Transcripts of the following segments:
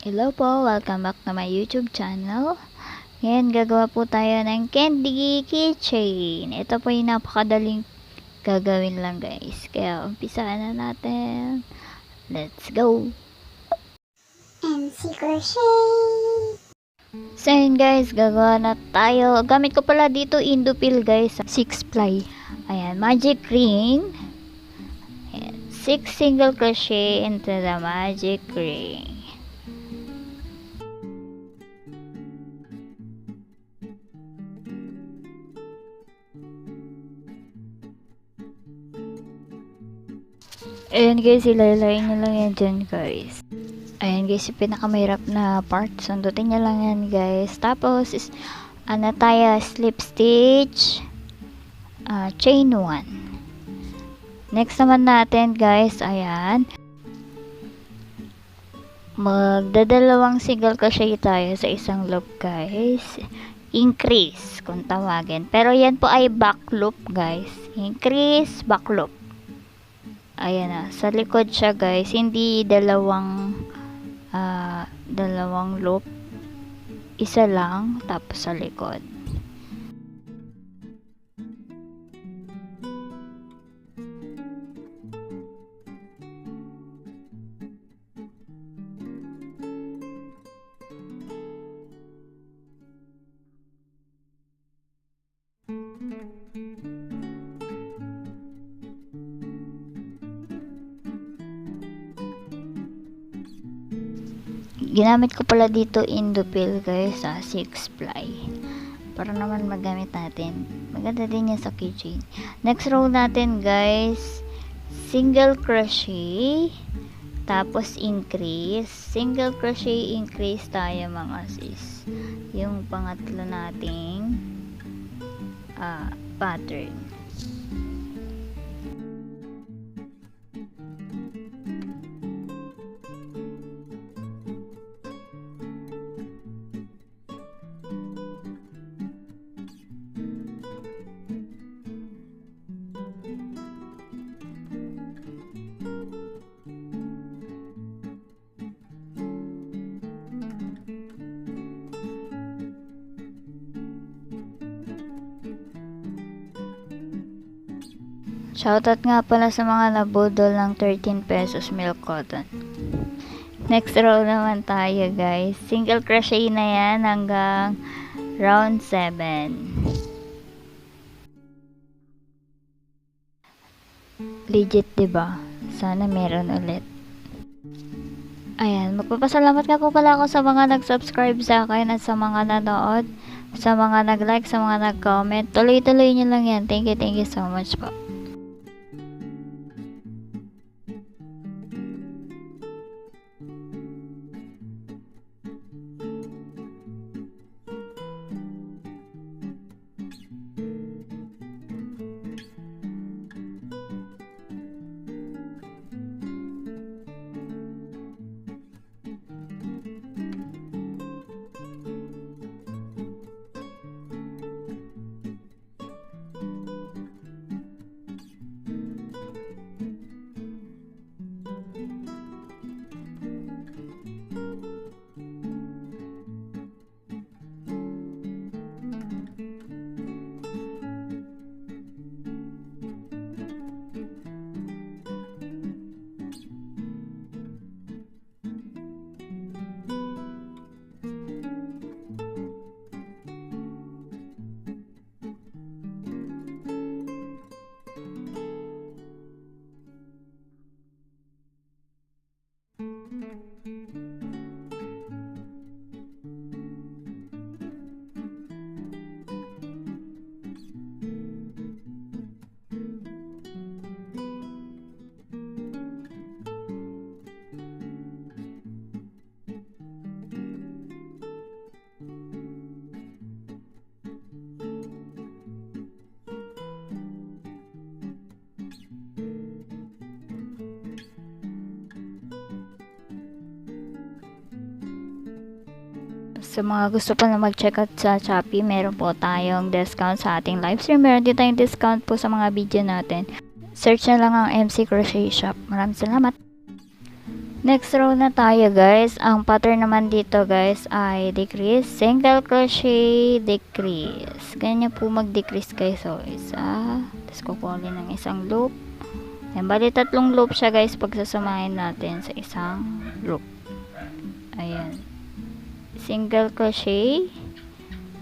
Hello po, welcome back to my YouTube channel. Ngayon gagawa po tayo ng candy keychain. Ito po yung napakadaling gagawin lang guys. Kaya umpisahan na natin. Let's go! MC Crochet. So yun guys, gagawa na tayo. Gamit ko pala dito Indopil guys. 6 ply. Ayan, magic ring. Ayan, 6 single crochet into the magic ring. Ayan guys, ilalayin nyo lang yan dyan guys. Ayan guys, yung pinakamahirap na part. Sundutin nyo lang yan guys. Tapos, ano tayo, slip stitch, chain 1. Next naman natin guys, ayan. Magdadalawang single crochet tayo sa isang loop guys. Increase, kung tawagin. Pero yan po ay back loop guys. Increase, back loop. Ayan na, sa likod siya guys, hindi dalawang loop, isa lang, tapos sa likod. Ginamit ko pala dito Indopil guys, 6 ply. Para naman magamit natin. Maganda din yan sa keychain. Next row natin guys, single crochet, tapos increase. Single crochet, increase tayo mga sis. Yung pangatlo nating pattern. Shoutout nga pala sa mga nabudol ng 13 pesos milk cotton. Next row naman tayo guys. Single crochet na yan hanggang round 7. Legit diba? Sana meron ulit. Ayan, magpapasalamat nga po pala ako sa mga nag-subscribe sa akin at sa mga nanood, sa mga nag-like, sa mga nag-comment. Tuloy-tuloy nyo lang yan. Thank you so much po. Sa mga gusto pa na mag-check out sa Shopee, meron po tayong discount sa ating live stream. Meron din tayong discount po sa mga video natin. Search na lang ang MC Crochet Shop. Maraming salamat. Next row na tayo guys. Ang pattern naman dito guys ay decrease, single crochet, decrease. Ganyan po mag-decrease guys. So, isa. Tapos kukunin ng isang loop. Ayan, bali tatlong loop siya guys pagsasamahin natin sa isang loop. Ayan. Single crochet.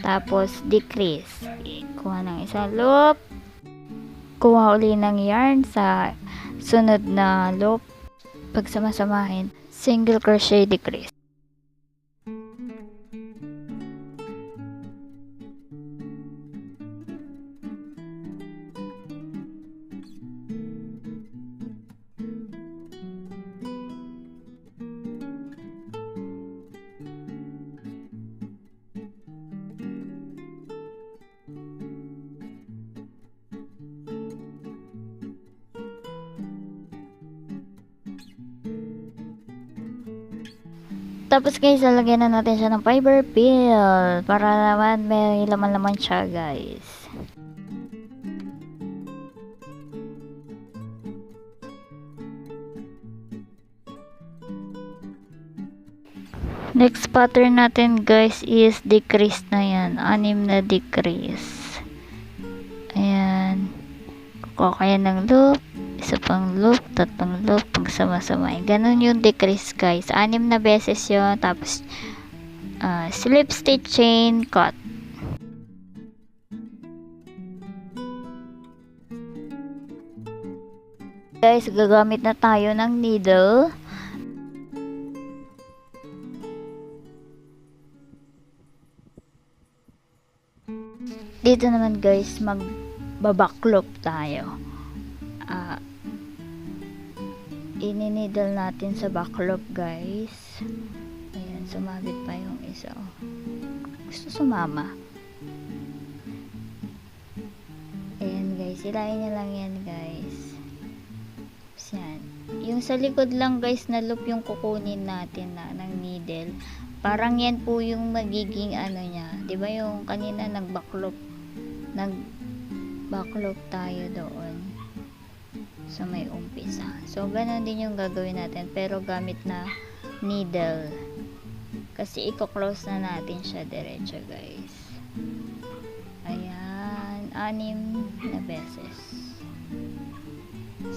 Tapos decrease. Kuha ng isang loop. Kuha uli ng yarn sa sunod na loop. Pagsamasamahin, single crochet, decrease. Tapos guys, lalagyan na natin siya ng fiber peel para naman may laman-laman siya guys. Next pattern natin guys is decrease na yan. 6 na decrease. Ayan. Kukuha kaya ng loop. Isa pang loop, tatlong loop, pagsama-samahin. Ganun yung decrease guys. 6 na beses yun. Tapos, slip stitch chain, cut. Guys, gagamit na tayo ng needle. Dito naman guys, mag-backloop tayo. Ini-needle natin sa backloop guys. Ayan, sumabit pa yung isa. Gusto sumama. Ayan guys, hilahin nyo lang yan guys. Yan. Yung sa likod lang guys na loop yung kukunin natin ng needle. Parang yan po yung magiging ano niya. Diba yung kanina nag-backloop tayo doon sa may umpisa. So, ganun din yung gagawin natin. Pero gamit na needle. Kasi i-close na natin siya diretso guys. Ayan. 6 na beses.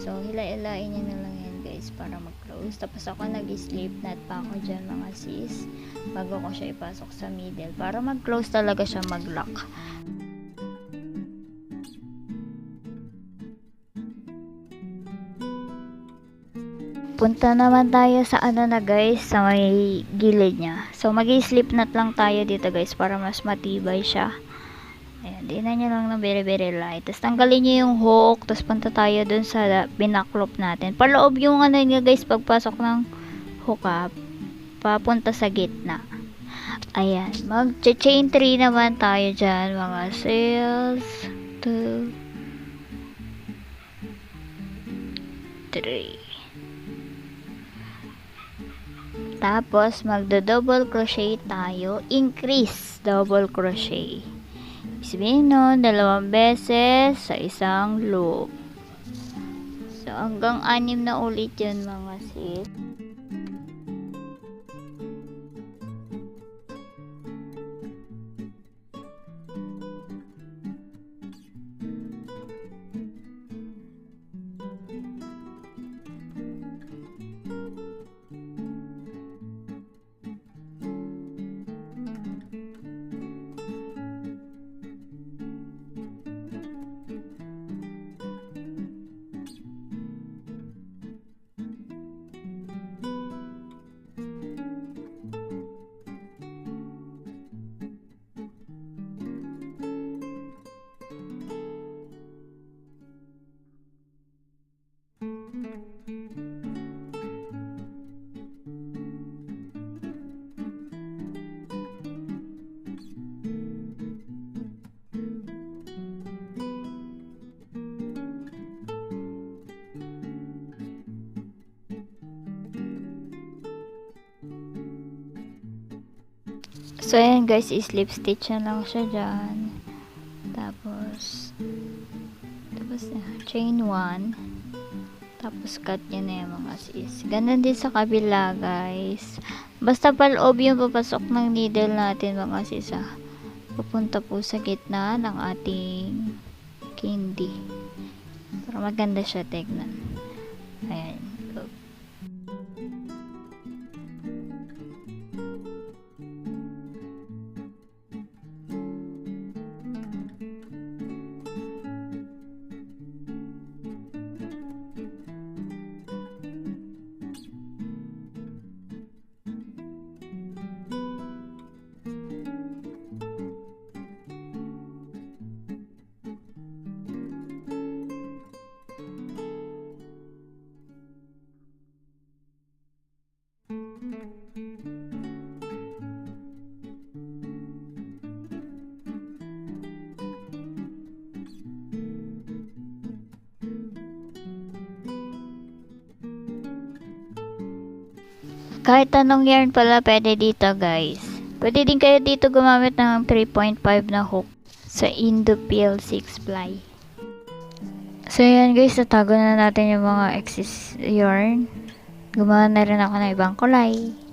So, hila-hilain nyo na lang yan guys para mag-close. Tapos ako nag-slip knot pa ako dyan mga sis. Bago ko siya ipasok sa middle. Para mag-close talaga siya mag-lock. Punta naman tayo sa ano na guys, sa may gilid niya. So, mag-slip knot lang tayo dito guys para mas matibay siya. Ayan, dinan nyo lang ng very very light. Tapos tanggalin nyo yung hook. Tapos punta tayo dun sa binaklop natin. Paloob yung ano nyo guys, pagpasok ng hook up. Papunta sa gitna. Ayan, mag-chain 3 naman tayo dyan mga sis. 2 3. Tapos, magdo-double crochet tayo. Increase double crochet. Sabihin nun, 2 beses sa isang loop. So, hanggang 6 na ulit yun mga sis. So, ayan guys, slip stitch na lang siya dyan. Tapos chain 1. Tapos cut nyo na yung mga sis. Ganun din sa kabila guys. Basta paloob yung papasok ng needle natin mga sis Pupunta po sa gitna ng ating candy. Para maganda siya tignan. Ayan. Go. Kahit anong yarn pala pwede dito guys. Pwede din kayo dito gumamit ng 3.5 na hook sa Indopil 6 ply. So yan guys, natago na natin yung mga excess yarn. Gumawa na rin ako ng ibang kulay.